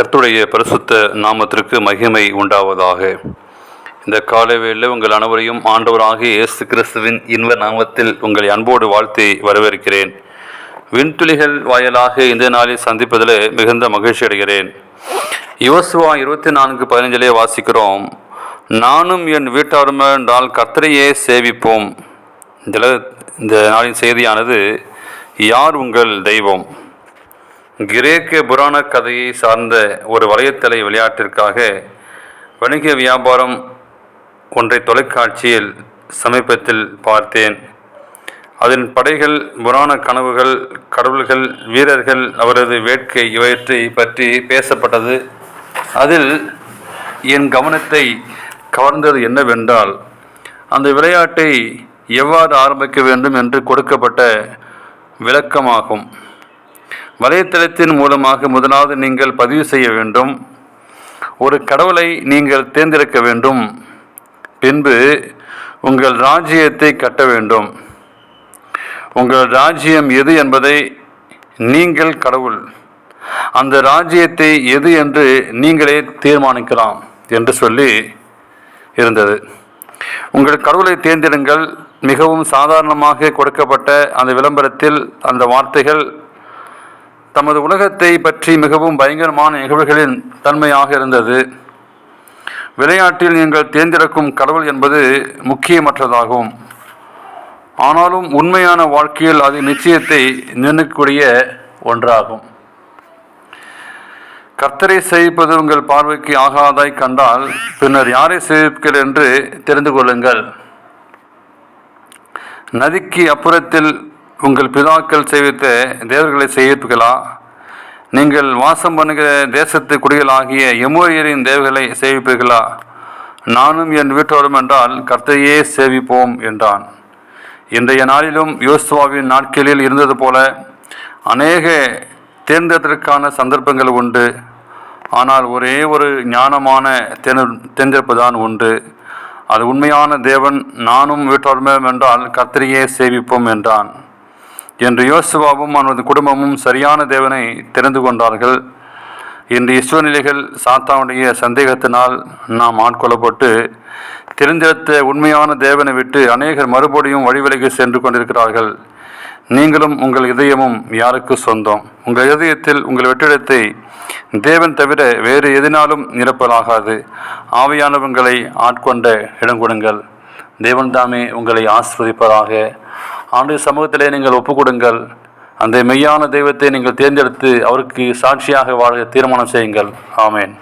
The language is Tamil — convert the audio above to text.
கர்த்தருடைய பரிசுத்த நாமத்திற்கு மகிமை உண்டாவதாக. இந்த காலைவேளையில் உங்கள் அனைவரையும் ஆண்டவராகிய இயேசு கிறிஸ்துவின் இன்ப நாமத்தில் உங்களை அன்போடு வாழ்த்தி வரவேற்கிறேன். விண்துளிகள் வாயிலாக இந்த நாளில் சந்திப்பதில் மிகுந்த மகிழ்ச்சி அடைகிறேன். யோசுவா 24:15 வாசிக்கிறோம், நானும் என் வீட்டாரும் என்றால் கர்த்தரையே சேவிப்போம். இந்த நாளின் செய்தியானது, யார் உங்கள் தெய்வம்? கிரேக்க புராண கதையை சார்ந்த ஒரு வலைத்தள விளையாட்டிற்காக வணிக வியாபாரம் ஒன்றை தொலைக்காட்சியில் சமீபத்தில் பார்த்தேன். அதன் படைகள், புராண கனவுகள், கடவுள்கள், வீரர்கள், அவரது வேட்கை இவற்றை பற்றி பேசப்பட்டது. அதில் என் கவனத்தை கவர்ந்தது என்னவென்றால், அந்த விளையாட்டை எவ்வாறு ஆரம்பிக்க வேண்டும் என்று கொடுக்கப்பட்ட விளக்கமாகும். வலைத்தளத்தின் மூலமாக முதலாவது நீங்கள் பதிவு செய்ய வேண்டும். ஒரு கடவுளை நீங்கள் தேர்ந்தெடுக்க வேண்டும். பின்பு உங்கள் ராஜ்யத்தை கட்ட வேண்டும். உங்கள் ராஜ்யம் எது என்பதை நீங்கள் கடவுள், அந்த ராஜ்யத்தை எது என்று நீங்களே தீர்மானிக்கலாம் என்று சொல்லி இருந்தது. உங்கள் கடவுளை தேர்ந்தெடுங்கள். மிகவும் சாதாரணமாக கொடுக்கப்பட்ட அந்த விளம்பரத்தில் அந்த வார்த்தைகள் தமது உலகத்தை பற்றி மிகவும் பயங்கரமான நிகழ்வுகளின் தன்மையாக இருந்தது. விளையாட்டில் நீங்கள் தேர்ந்தெடுக்கும் கடவுள் என்பது முக்கியமற்றதாகும். ஆனாலும் உண்மையான வாழ்க்கையில் அது நிச்சயத்தை நிர்ணயிக்கக்கூடிய ஒன்றாகும். கர்த்தரை சேவிப்பது உங்கள் பார்வைக்கு ஆகாதாய் கண்டால் பின்னர் யாரை சேவிப்பீர்கள் என்று தெரிந்து கொள்ளுங்கள். நதிக்கு அப்புறத்தில் உங்கள் பிதாக்கள் சேவித்த தேவர்களை சேவிப்பீர்களா? நீங்கள் வாசம் பண்ணுகிற தேசத்து குடிகளாகிய எமோரியரின் தேவர்களை சேவிப்பீர்களா? நானும் என் வீட்டோரும் என்றால் கர்த்தரையே சேவிப்போம் என்றான். இன்றைய நாளிலும் யோசுவாவின் நாட்களில் இருந்தது போல அநேக தேர்ந்தெடுப்பதற்கான சந்தர்ப்பங்கள் உண்டு. ஆனால் ஒரே ஒரு ஞானமான தேர்ந்தெடுப்பு தான் உண்டு. அது உண்மையான தேவன். நானும் வீட்டோருமே என்றால் கர்த்தரையே சேவிப்போம் என்றான். என்று யோசுவாவும் அவனது குடும்பமும் சரியான தேவனை தெரிந்து கொண்டார்கள். இன்றைய சூழ்நிலைகள் சாத்தானுடைய சந்தேகத்தினால் நாம் ஆட்கொள்ளப்பட்டு தெரிந்தெடுத்த உண்மையான தேவனை விட்டு அநேகர் மறுபடியும் வழிவிலகி சென்று கொண்டிருக்கிறார்கள். நீங்களும் உங்கள் இதயமும் யாருக்கு சொந்தம்? உங்கள் இதயத்தில் உங்கள் வெற்றிடத்தை தேவன் தவிர வேறு எதினாலும் நிரப்பலாகாது. ஆவியானவங்களை ஆட்கொண்ட இடம் கொடுங்கள். தேவன் தாமே உங்களை ஆசீர்வதிப்பதாக. ஆண்டு சமூகத்திலே நீங்கள் ஒப்புக்கொடுங்கள். அந்த மெய்யான தெய்வத்தை நீங்கள் தேர்ந்தெடுத்து அவருக்கு சாட்சியாக வாழ தீர்மானம் செய்யுங்கள். ஆமேன்.